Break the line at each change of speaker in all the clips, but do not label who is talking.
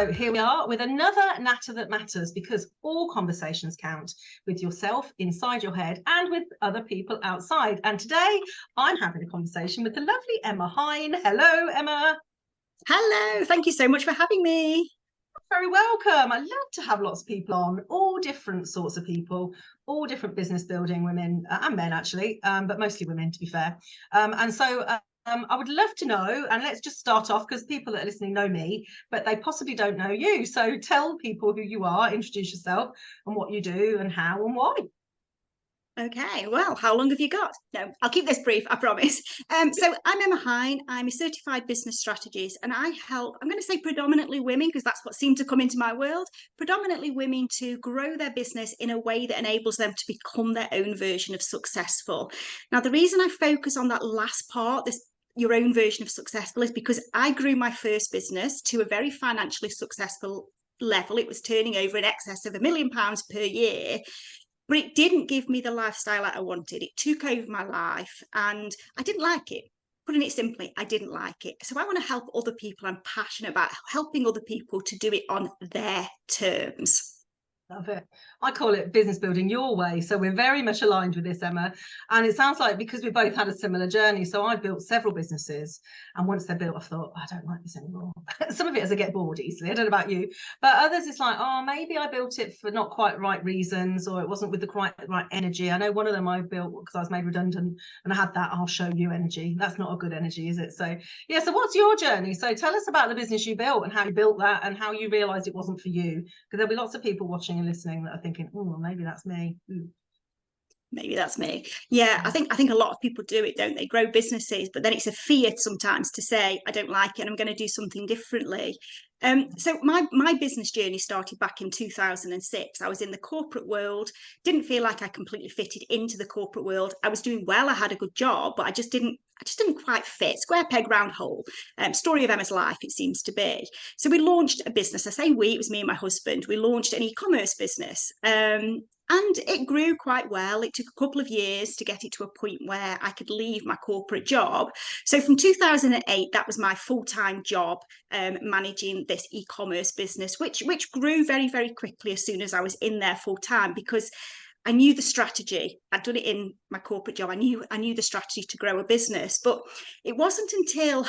So here we are with another Natter That Matters, because all conversations count, with yourself inside your head and with other people outside. And today I'm having a conversation with the lovely Emma Hine. Hello, Emma.
Hello, thank you so much for having me.
Very welcome. I love to have lots of people on, all different sorts of people, all different business building women and men actually, but mostly women to be fair. I would love to know, and let's just start off because people that are listening know me, but they possibly don't know you. So tell people who you are, introduce yourself and what you do and how and why.
Okay, well, how long have you got? No, I'll keep this brief, I promise. So I'm Emma Hine. I'm a certified business strategist, and I help, I'm going to say predominantly women, because that's what seemed to come into my world, predominantly women to grow their business in a way that enables them to become their own version of successful. Now, the reason I focus on that last part, this your own version of successful, is because I grew my first business to a very financially successful level. It was turning over in excess of £1 million per year, but it didn't give me the lifestyle that I wanted. It took over my life and I didn't like it. Putting it simply, I didn't like it. So I want to help other people. I'm passionate about helping other people to do it on their terms.
Love it. I call it business building your way. So we're very much aligned with this, Emma. And it sounds like because we both had a similar journey. So I built several businesses. And once they're built, I thought, I don't like this anymore. Some of it is I get bored easily. I don't know about you. But others, it's like, oh, maybe I built it for not quite right reasons, or it wasn't with the right energy. I know one of them I built because I was made redundant and I had that I'll show you energy. That's not a good energy, is it? So, yeah. So what's your journey? So tell us about the business you built and how you built that and how you realized it wasn't for you. Because there'll be lots of people watching and listening that are thinking, oh, well, maybe that's me.
Maybe that's me. Yeah, I think a lot of people do it, don't they? Grow businesses, but then it's a fear sometimes to say, I don't like it and I'm going to do something differently. So my business journey started back in 2006. I was in the corporate world, didn't feel like I completely fitted into the corporate world. I was doing well, I had a good job, but I just didn't quite fit. Square peg, round hole. Story of Emma's life, it seems to be. So we launched a business. I say we, it was me and my husband. We launched an e-commerce business. And it grew quite well. It took a couple of years to get it to a point where I could leave my corporate job. So from 2008, that was my full-time job, managing this e-commerce business, which grew very, very quickly as soon as I was in there full-time, because I knew the strategy. I'd done it in my corporate job. I knew the strategy to grow a business. But it wasn't until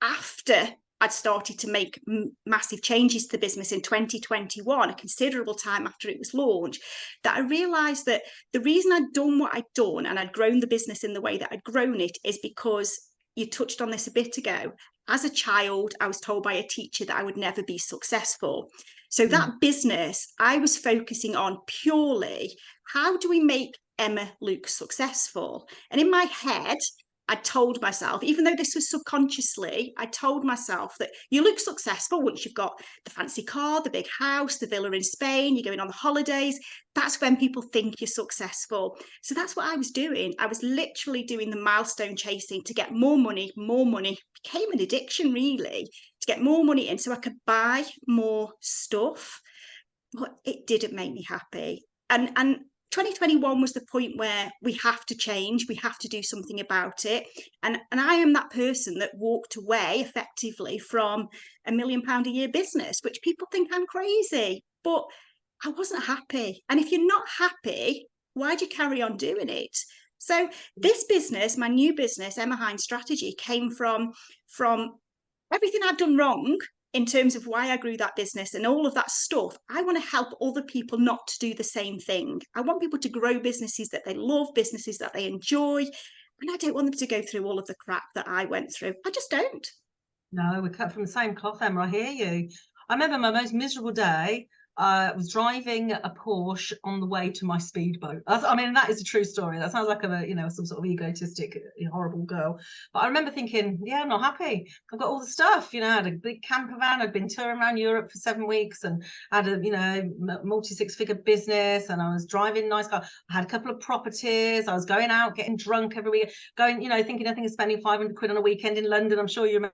after I'd started to make massive changes to the business in 2021, a considerable time after it was launched, that I realised that the reason I'd done what I'd done and I'd grown the business in the way that I'd grown it is because, you touched on this a bit ago, as a child, I was told by a teacher that I would never be successful. So that business, I was focusing on purely, how do we make Emma look successful? And in my head, I told myself, even though this was subconsciously, I told myself that you look successful once you've got the fancy car, the big house, the villa in Spain, you're going on the holidays. That's when people think you're successful. So that's what I was doing. I was literally doing the milestone chasing to get more money, more money. It became an addiction, really, to get more money in so I could buy more stuff. But it didn't make me happy. And 2021 was the point where we have to change, we have to do something about it. And I am that person that walked away effectively from £1 million a year business, which people think I'm crazy, but I wasn't happy. And if you're not happy, why do you carry on doing it? So this business, my new business, Emma Hine Strategy, came from everything I'd done wrong in terms of why I grew that business and all of that stuff. I want to help other people not to do the same thing. I want people to grow businesses that they love, businesses that they enjoy. And I don't want them to go through all of the crap that I went through. I just don't.
No, we're cut from the same cloth, Emma. I hear you. I remember my most miserable day. I was driving a Porsche on the way to my speedboat. I mean, that is a true story. That sounds like some sort of egotistic, horrible girl. But I remember thinking, yeah, I'm not happy. I've got all the stuff. I had a big camper van. I'd been touring around Europe for 7 weeks and had a, multi-six-figure business. And I was driving a nice car. I had a couple of properties. I was going out, getting drunk every week, thinking nothing of spending 500 quid on a weekend in London. I'm sure you remember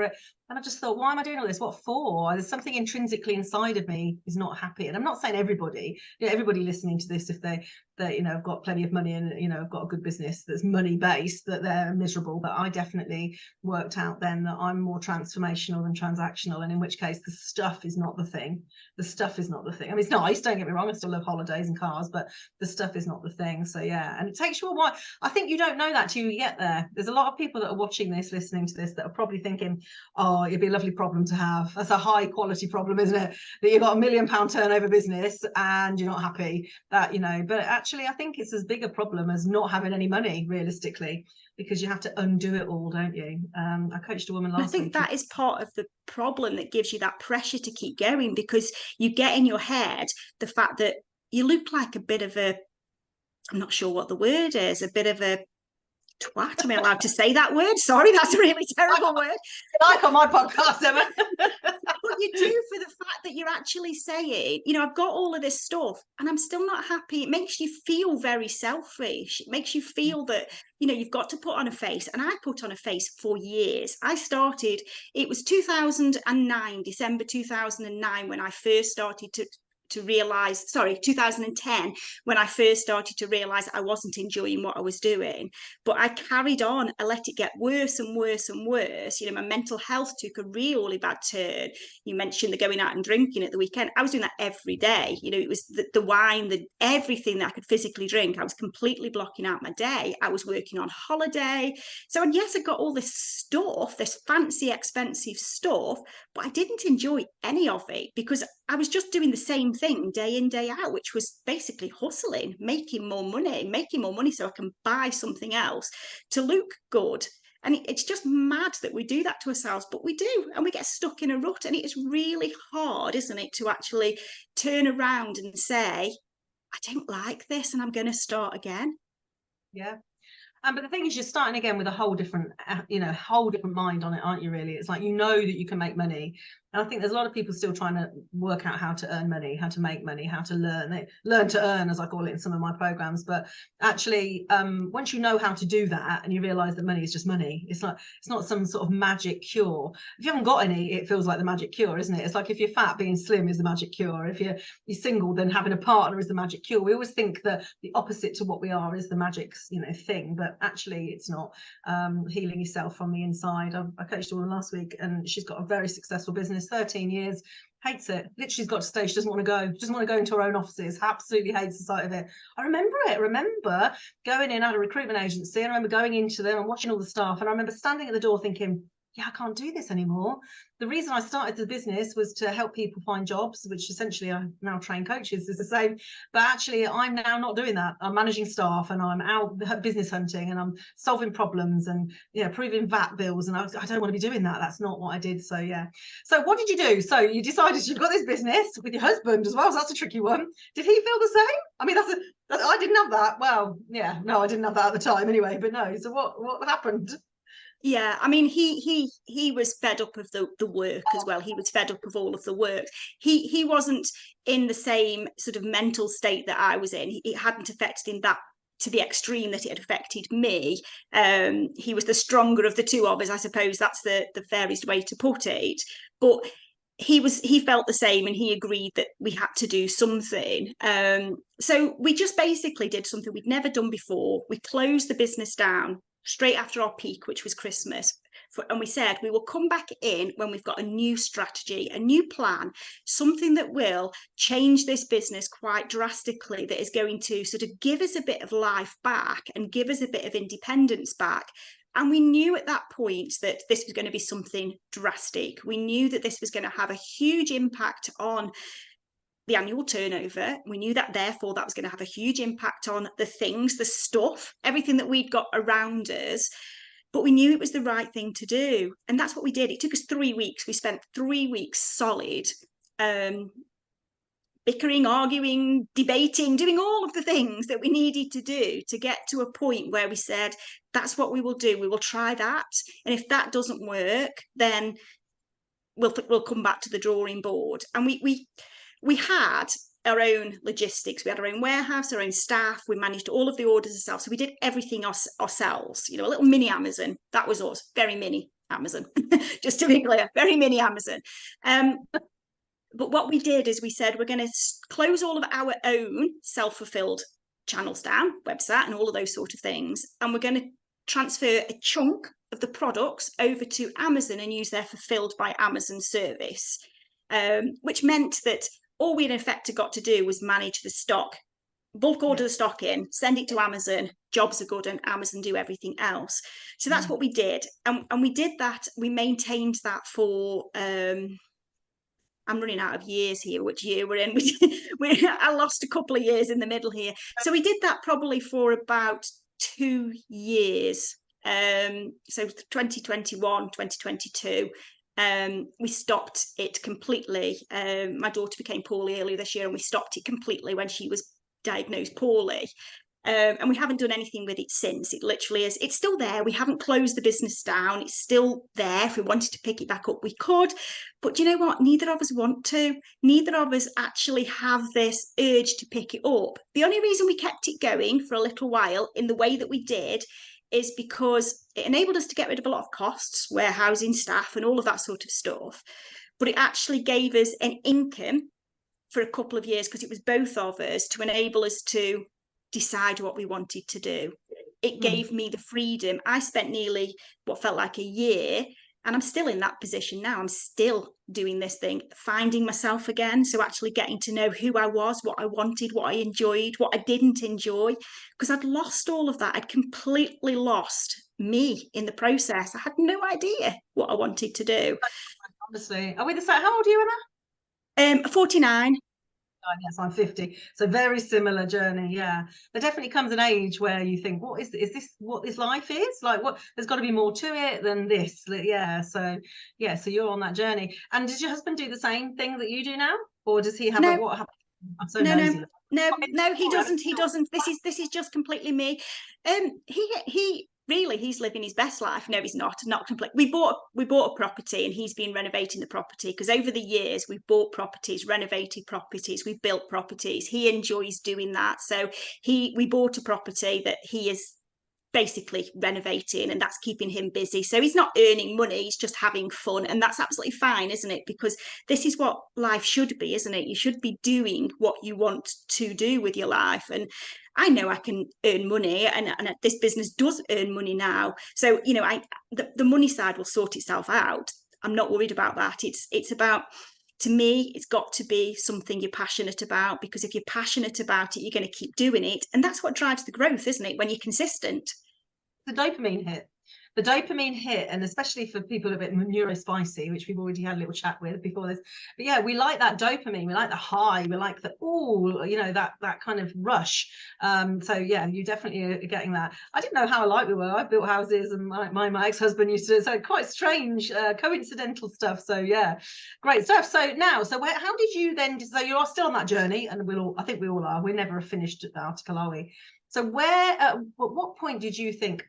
it. And I just thought, why am I doing all this? What for? There's something intrinsically inside of me is not happy. And I'm not saying everybody listening to this, if they that, you know, have got plenty of money and, you know, have got a good business that's money based, that they're miserable. But I definitely worked out then that I'm more transformational than transactional, and in which case the stuff is not the thing. The stuff is not the thing. I mean, it's nice, don't get me wrong, I still love holidays and cars, but the stuff is not the thing. So yeah, and it takes you a while. I think you don't know that till you get there. There's a lot of people that are watching this, listening to this, that are probably thinking, oh, it'd be a lovely problem to have. That's a high quality problem, isn't it? That you've got £1 million turnover business and you're not happy, that, you know. But actually I think it's as big a problem as not having any money, realistically, because you have to undo it all, don't you? I coached a woman last week.
I think that is part of the problem that gives you that pressure to keep going, because you get in your head the fact that you look like a bit of a, I'm not sure what the word is, a bit of a twat. Am I allowed to say that word? Sorry, that's a really terrible word.
Like on my podcast, Emma.
But you do, for the fact that you're actually saying, you know, I've got all of this stuff and I'm still not happy. It makes you feel very selfish. It makes you feel that, you know, you've got to put on a face. And I put on a face for years. I started, it was 2009, December 2009, when I first started to realize, sorry, 2010, when I first started to realize I wasn't enjoying what I was doing. But I carried on. I let it get worse and worse and worse. You know, my mental health took a really bad turn. You mentioned the going out and drinking at the weekend. I was doing that every day. You know, it was the wine, everything that I could physically drink. I was completely blocking out my day. I was working on holiday. So, and yes, I got all this stuff, this fancy, expensive stuff, but I didn't enjoy any of it, because I was just doing the same thing day in, day out, which was basically hustling, making more money so I can buy something else to look good. And it's just mad that we do that to ourselves, but we do, and we get stuck in a rut. And it is really hard, isn't it, to actually turn around and say, I don't like this and I'm going to start again.
Yeah. But the thing is, you're starting again with a whole different, you know, whole different mind on it, aren't you, really? It's like, you know that you can make money. And I think there's a lot of people still trying to work out how to earn money, how to make money, how to learn. They learn to earn, as I call it in some of my programs. But actually, once you know how to do that and you realize that money is just money, it's not some sort of magic cure. If you haven't got any, it feels like the magic cure, isn't it? It's like if you're fat, being slim is the magic cure. If you're single, then having a partner is the magic cure. We always think that the opposite to what we are is the magic, you know, thing, but actually it's not. Healing yourself from the inside. I coached a woman last week and she's got a very successful business, 13 years, hates it. Literally, she's got to stage, she doesn't want to go into her own offices, absolutely hates the sight of it. I remember going in at a recruitment agency, and I remember going into them and watching all the staff, and I remember standing at the door thinking, yeah, I can't do this anymore. The reason I started the business was to help people find jobs, which essentially I now train coaches, is the same. But actually, I'm now not doing that. I'm managing staff and I'm out business hunting and I'm solving problems and, you know, proving VAT bills. And I don't want to be doing that. That's not what I did. So, yeah. So what did you do? So you decided you've got this business with your husband as well. So that's a tricky one. Did he feel the same? I mean, I didn't have that. Well, yeah, no, I didn't have that at the time anyway. But no. So what happened?
Yeah, I mean, he was fed up of the work as well. He was fed up of all of the work. He wasn't in the same sort of mental state that I was in. It hadn't affected him that to the extreme that it had affected me. He was the stronger of the two of us, I suppose. That's the fairest way to put it. But he felt the same, and he agreed that we had to do something. So we just basically did something we'd never done before. We closed the business down straight after our peak, which was Christmas. And we said we will come back in when we've got a new strategy, a new plan, something that will change this business quite drastically, that is going to sort of give us a bit of life back and give us a bit of independence back. And we knew at that point that this was going to be something drastic. We knew that this was going to have a huge impact on the annual turnover. We knew that therefore that was going to have a huge impact on the things, the stuff, everything that we'd got around us. But we knew it was the right thing to do. And that's what we did. It took us 3 weeks. We spent 3 weeks solid, bickering, arguing, debating, doing all of the things that we needed to do to get to a point where we said, that's what we will do. We will try that. And if that doesn't work, then we'll come back to the drawing board. And we had our own logistics. We had our own warehouse, our own staff. We managed all of the orders ourselves. So we did everything ourselves, you know, a little mini Amazon. That was us, very mini Amazon, just to be clear, very mini Amazon. But what we did is we said, we're going to close all of our own self-fulfilled channels down, website and all of those sort of things. And we're going to transfer a chunk of the products over to Amazon and use their fulfilled by Amazon service, which meant that all we in effect got to do was manage the stock, bulk order the stock in, send it to Amazon, jobs are good, and Amazon do everything else. So that's what we did. And we did that, we maintained that for I'm running out of years here, which year we're in. I lost a couple of years in the middle here. So we did that probably for about 2 years. So 2021, 2022, we stopped it completely. My daughter became poorly earlier this year, and we stopped it completely when she was diagnosed poorly. And we haven't done anything with it since. It literally is, it's still there. We haven't closed the business down. It's still there. If we wanted to pick it back up, we could. But you know what? Neither of us want to. Neither of us actually have this urge to pick it up. The only reason we kept it going for a little while in the way that we did is because it enabled us to get rid of a lot of costs, warehousing, staff, and all of that sort of stuff. But it actually gave us an income for a couple of years, because it was both of us, to enable us to decide what we wanted to do. It gave me the freedom. I spent nearly what felt like a year, and I'm still in that position now. I'm still doing this thing, finding myself again. So actually getting to know who I was, what I wanted, what I enjoyed, what I didn't enjoy, because I'd lost all of that. I'd completely lost me in the process. I had no idea what I wanted to do.
Honestly, are we the same? How old are you, Emma?
49.
Yes, I'm 50. So very similar journey. Yeah, there definitely comes an age where you think, what is this what this life is like? What, there's got to be more to it than this. Yeah, so you're on that journey. And did your husband do the same thing that you do now, or does he have
No.
what happened? I'm so
No,
nosy.
no, he doesn't. This is just completely me. He really, he's living his best life. No, he's not complete. We bought a property, and he's been renovating the property, because over the years we've bought properties, renovated properties, we've built properties. He enjoys doing that. So we bought a property that he is basically renovating, and that's keeping him busy. So he's not earning money, he's just having fun, and that's absolutely fine, isn't it? Because this is what life should be, isn't it? You should be doing what you want to do with your life. And I know I can earn money, and this business does earn money now. So the money side will sort itself out. I'm not worried about that. It's about, to me, it's got to be something you're passionate about, because if you're passionate about it, you're going to keep doing it. And that's what drives the growth, isn't it? When you're consistent.
The dopamine hit, and especially for people a bit neurospicy, which we've already had a little chat with before this. But yeah, we like that dopamine, we like the high, we like the that kind of rush. So yeah, you definitely are getting that. I didn't know how alike we were. I built houses, and my ex-husband used to, so quite strange, coincidental stuff. So yeah, great stuff. So now, how did you then, so you are still on that journey, and I think we all are. We're never finished the article, are we? So at what point did you think,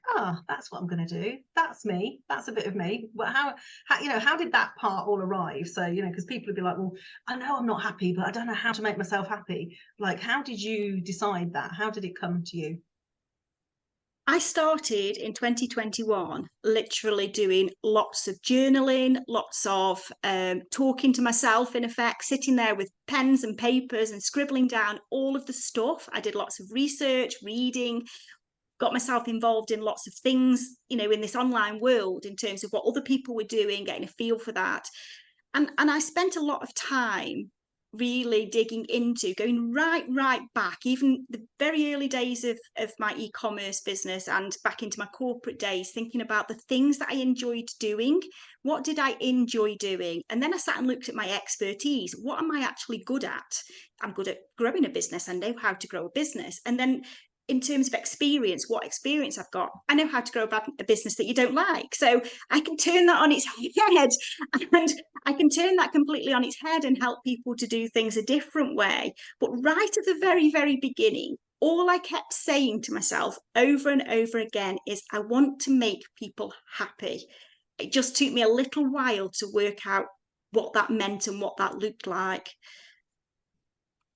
that's what I'm going to do? That's me. That's a bit of me. But how did that part all arrive? So, because people would be like, well, I know I'm not happy, but I don't know how to make myself happy. Like, how did you decide that? How did it come to you?
I started in 2021, literally doing lots of journaling, lots of talking to myself, in effect, sitting there with pens and papers and scribbling down all of the stuff. I did lots of research, reading, got myself involved in lots of things, in this online world, in terms of what other people were doing, getting a feel for that. And I spent a lot of time really digging into, going right back, even the very early days of my e-commerce business, and back into my corporate days, thinking about the things that I enjoyed doing. What did I enjoy doing? And then I sat and looked at my expertise. What am I actually good at? I'm good at growing a business. I know how to grow a business. And then in terms of experience, what experience I've got, I know how to grow a business that you don't like. So I can turn that on its head, and I can turn that completely on its head and help people to do things a different way. But right at the very, very beginning, all I kept saying to myself over and over again is, I want to make people happy. It just took me a little while to work out what that meant and what that looked like.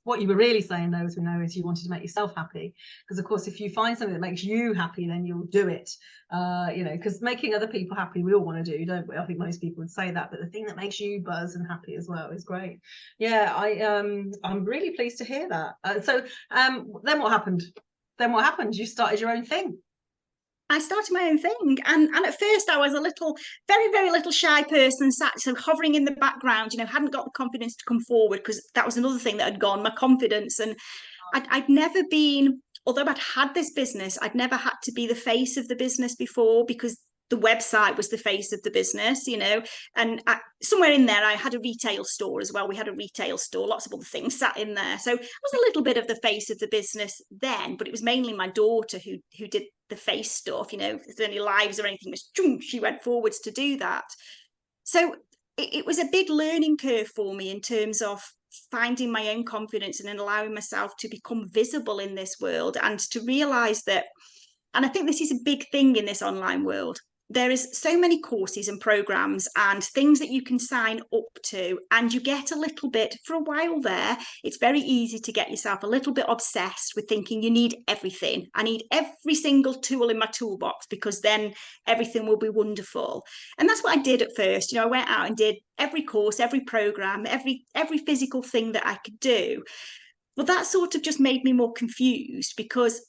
What you were really saying, though, as we know, is you wanted to make yourself happy. Because, of course, if you find something that makes you happy, then you'll do it. Because making other people happy, we all want to do, don't we? I think most people would say that. But the thing that makes you buzz and happy as well is great. Yeah, I'm really pleased to hear that. So then what happened? then what happened? You started your own thing.
I started my own thing, and at first I was a little, very little shy person, sat so hovering in the background, hadn't got the confidence to come forward, because that was another thing that had gone, my confidence. And I'd never been, although I'd had this business, I'd never had to be the face of the business before, because the website was the face of the business, and somewhere in there I had a retail store as well. We had a retail store, lots of other things sat in there. So I was a little bit of the face of the business then, but it was mainly my daughter who did the face stuff. If there's any lives or anything, she went forwards to do that. So it was a big learning curve for me in terms of finding my own confidence and then allowing myself to become visible in this world, and to realize that, and I think this is a big thing in this online world, there is so many courses and programs and things that you can sign up to, and you get a little bit, for a while there, it's very easy to get yourself a little bit obsessed with thinking you need everything. I need every single tool in my toolbox, because then everything will be wonderful. And that's what I did at first. I went out and did every course, every program, every physical thing that I could do. But that sort of just made me more confused, because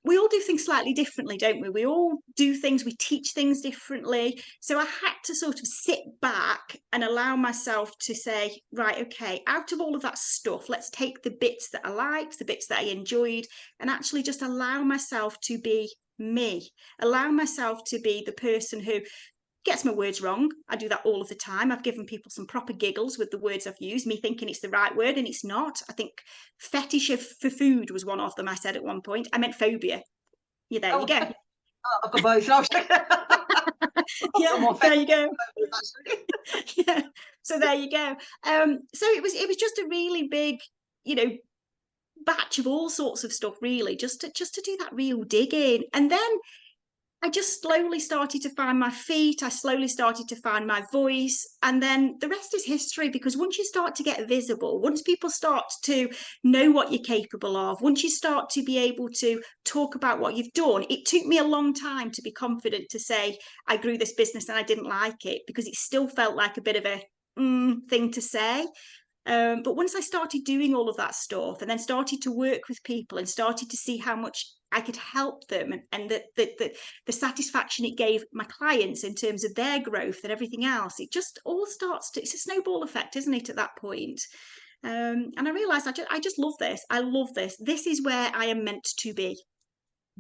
we all do things slightly differently, don't we? We all do things, we teach things differently. So I had to sort of sit back and allow myself to say, right, okay, out of all of that stuff, let's take the bits that I liked, the bits that I enjoyed, and actually just allow myself to be me, allow myself to be the person who gets my words wrong. I do that all of the time. I've given people some proper giggles with the words I've used, me thinking it's the right word and it's not. I think fetish for food was one of them I said at one point. I meant phobia. Yeah, there you go.
I've got both.
Yeah, there you go. Yeah, so there you go. So it was just a really big, batch of all sorts of stuff, really, just to do that real digging. And then I just slowly started to find my feet. I slowly started to find my voice. And then the rest is history, because once you start to get visible, once people start to know what you're capable of, once you start to be able to talk about what you've done, it took me a long time to be confident to say, I grew this business and I didn't like it, because it still felt like a bit of a thing to say. But once I started doing all of that stuff, and then started to work with people and started to see how much I could help them, and the satisfaction it gave my clients in terms of their growth and everything else, it just all starts to, it's a snowball effect, isn't it, at that point? And I realized I just love this. I love this. This is where I am meant to be.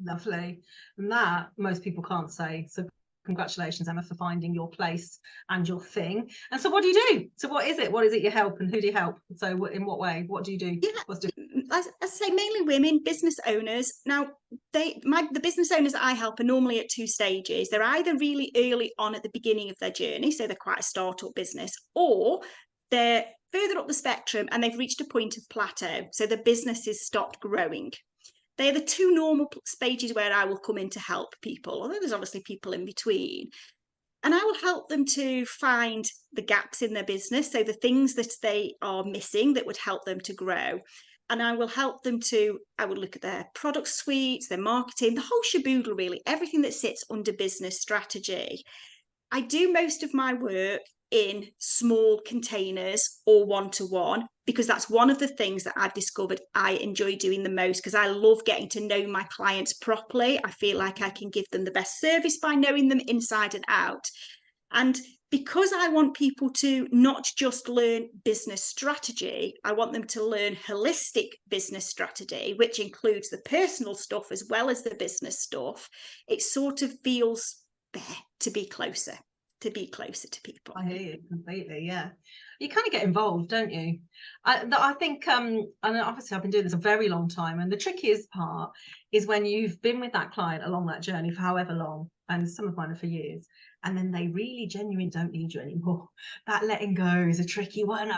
Lovely. And that most people can't say. So congratulations, Emma, for finding your place and your thing. And so what do you do? So what is it you help, and who do you help? So in what way? What do you do?
Yeah,
What's different?
as I say, mainly women business owners. Now, the business owners that I help are normally at two stages. They're either really early on at the beginning of their journey, so they're quite a startup business, or they're further up the spectrum and they've reached a point of plateau, so the business has stopped growing. They're the two normal stages where I will come in to help people, although there's obviously people in between. And I will help them to find the gaps in their business, so the things that they are missing that would help them to grow. And I will help them I would look at their product suites, their marketing, the whole shaboodle, really, everything that sits under business strategy. I do most of my work in small containers or one-to-one, because that's one of the things that I've discovered I enjoy doing the most, because I love getting to know my clients properly. I feel like I can give them the best service by knowing them inside and out. And because I want people to not just learn business strategy, I want them to learn holistic business strategy, which includes the personal stuff as well as the business stuff. It sort of feels there to be closer to people.
I hear you completely. Yeah, you kind of get involved, don't you? I think and obviously I've been doing this a very long time, and the trickiest part is when you've been with that client along that journey for however long, and some of mine are for years, and then they really genuinely don't need you anymore. That letting go is a tricky one.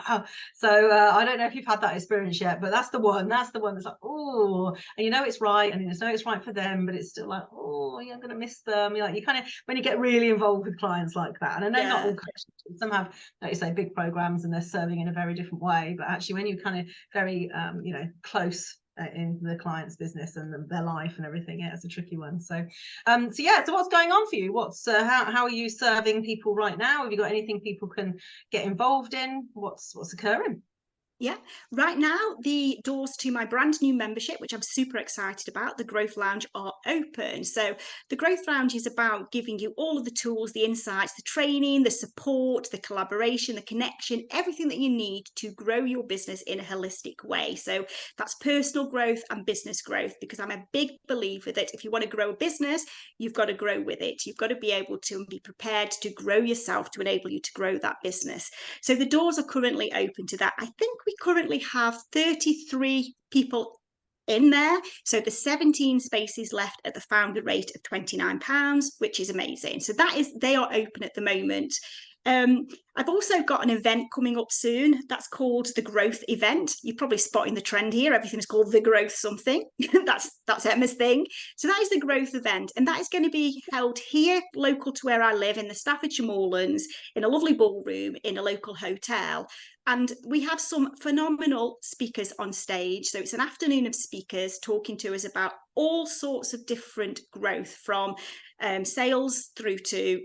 So I don't know if you've had that experience yet, but that's the one that's like, oh, and it's right, and it's right for them, but it's still like, oh yeah, I'm gonna miss them. You kind of, when you get really involved with clients like that, and I know not all coaches, some have, like you say, big programs and they're serving in a very different way, but actually when you're kind of very close in the client's business and their life and everything, yeah, it's a tricky one. So so what's going on for you? What's how are you serving people right now? Have you got anything people can get involved in? What's occurring?
Yeah, right now the doors to my brand new membership, which I'm super excited about, the Growth Lounge, are open. So the Growth Lounge is about giving you all of the tools, the insights, the training, the support, the collaboration, the connection, everything that you need to grow your business in a holistic way. So that's personal growth and business growth, because I'm a big believer that if you want to grow a business, you've got to grow with it. You've got to be able to be prepared to grow yourself to enable you to grow that business. So the doors are currently open to that. I think we currently have 33 people in there. So the 17 spaces left at the founder rate of £29, which is amazing. So they are open at the moment. I've also got an event coming up soon that's called the Growth Event. You're probably spotting the trend here. Everything's called the Growth something. that's Emma's thing. So that is the Growth Event, and that is going to be held here, local to where I live, in the Staffordshire Moorlands, in a lovely ballroom in a local hotel. And we have some phenomenal speakers on stage. So it's an afternoon of speakers talking to us about all sorts of different growth, from sales through to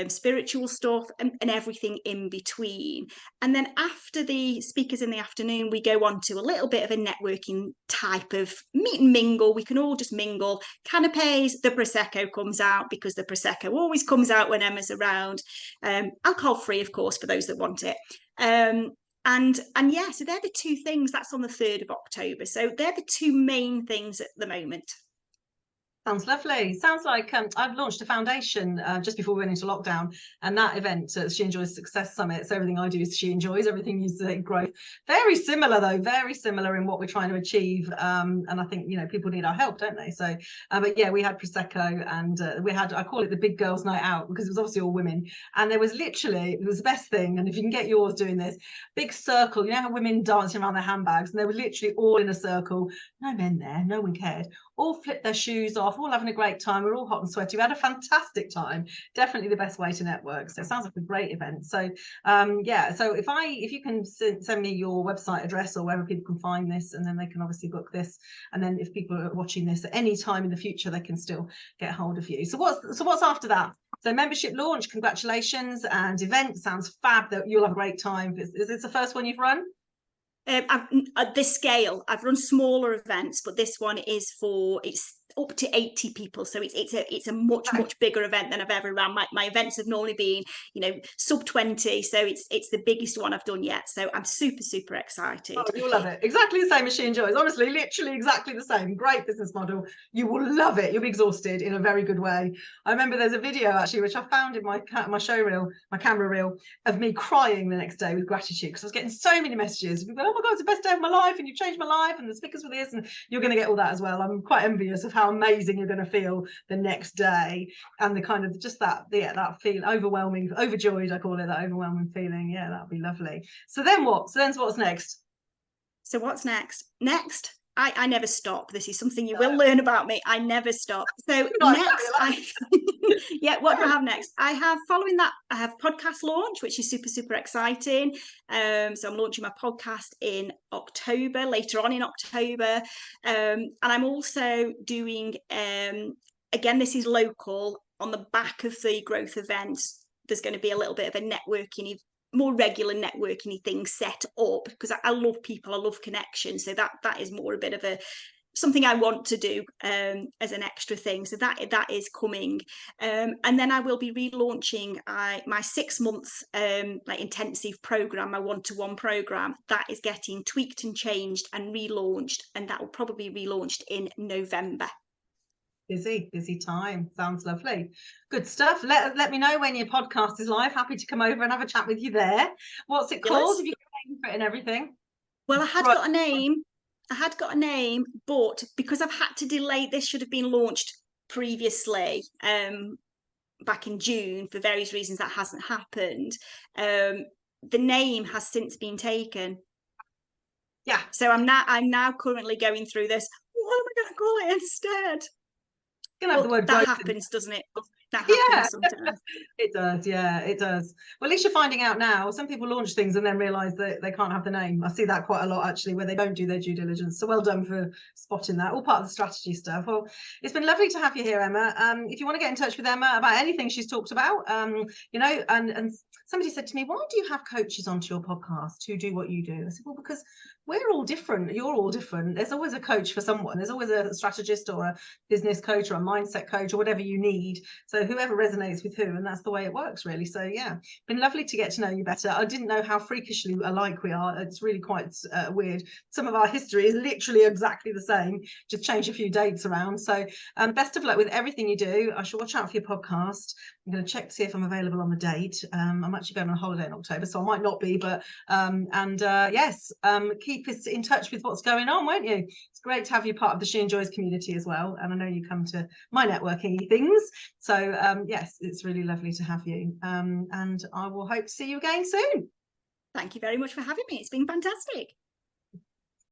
spiritual stuff, and everything in between. And then after the speakers in the afternoon, we go on to a little bit of a networking type of meet and mingle. We can all just mingle. Canapes, the Prosecco comes out, because the Prosecco always comes out when Emma's around. Alcohol free, of course, for those that want it. And yeah, so they're the two things. That's on the 3rd of October. So they're the two main things at the moment.
Sounds lovely. Sounds like I've launched a foundation just before we went into lockdown, and that event, She Enjoys Success Summit. So everything I do is She Enjoys, everything you say growth. Very similar though, very similar in what we're trying to achieve. And I think, you know, people need our help, don't they? So, but yeah, we had Prosecco, and we had, I call it the big girls' night out, because it was obviously all women. And there was literally, it was the best thing. And if you can get yours doing this, big circle, you know how women dancing around their handbags, and they were literally all in a circle, no men there, no one cared, all flipped their shoes off, all having a great time. We're all hot and sweaty. We had a fantastic time. Definitely the best way to network. So it sounds like a great event. So yeah, so if you can send me your website address or wherever people can find this, and then they can obviously book this. And then if people are watching this at any time in the future, they can still get hold of you. So what's after that? So membership launch, congratulations, and event sounds fab. That you'll have a great time. Is this the first one you've run?
At this scale, I've run smaller events, but this one is it's up to 80 people, so it's a much bigger event than I've ever run. My events have normally been, you know, sub 20, so it's the biggest one I've done yet. So I'm super excited.
Oh, you'll love it. Exactly the same as She Enjoys. Honestly, literally exactly the same. Great business model. You will love it. You'll be exhausted in a very good way. I remember there's a video actually which I found in my show reel, my camera reel, of me crying the next day with gratitude, because I was getting so many messages. People go, oh my God, it's the best day of my life, and you've changed my life, and the speakers were this, and you're going to get all that as well. I'm quite envious of how amazing you're going to feel the next day, and the kind of just that feeling, overwhelming, overjoyed, I call it, that overwhelming feeling. Yeah, that'd be lovely. So then what? So then what's next?
So what's next? I never stop. This is something you will learn about me. I never stop. So next, yeah, what do I have next? Following that, I have podcast launch, which is super exciting. So I'm launching my podcast in October, later on in October. And I'm also doing, again, this is local, on the back of the growth events. There's going to be a little bit of a networking, more regular networking things set up, because I love people, I love connection. So that is more a bit of something I want to do as an extra thing. So that is coming. And then I will be relaunching my 6 months like intensive program, my one-to-one program. That is getting tweaked and changed and relaunched, and that will probably be relaunched in November.
Busy time. Sounds lovely. Good stuff. Let me know when your podcast is live. Happy to come over and have a chat with you there. What's it called? Have you got a name for it and everything?
Well, I had got a name, but because I've had to delay, this should have been launched previously, back in June, for various reasons that hasn't happened. The name has since been taken.
Yeah.
So I'm now currently going through this. What am I going to call it instead?
Gonna have the word
that happens, doesn't it? That
Yeah,
happens sometimes.
it does. Yeah, it does. Well, at least you're finding out now. Some people launch things and then realize that they can't have the name. I see that quite a lot actually, where they don't do their due diligence. So well done for spotting that. All part of the strategy stuff. Well, it's been lovely to have you here, Emma. If you want to get in touch with Emma about anything she's talked about, you know, and somebody said to me, why do you have coaches onto your podcast who do what you do? I said, well, because we're all different. You're all different. There's always a coach for someone. There's always a strategist or a business coach or a mindset coach or whatever you need. So whoever resonates with who, and that's the way it works, really. So yeah, been lovely to get to know you better. I didn't know how freakishly alike we are. It's really quite weird. Some of our history is literally exactly the same, just change a few dates around. So best of luck with everything you do. I shall watch out for your podcast. I'm going to check to see if I'm available on the date. I'm actually going on holiday in October, so I might not be, but yes, keep us in touch with what's going on, won't you? It's great to have you part of the She Enjoys community as well, and I know you come to my networking things, so yes, it's really lovely to have you, and I will hope to see you again soon.
Thank you very much for having me. It's been fantastic.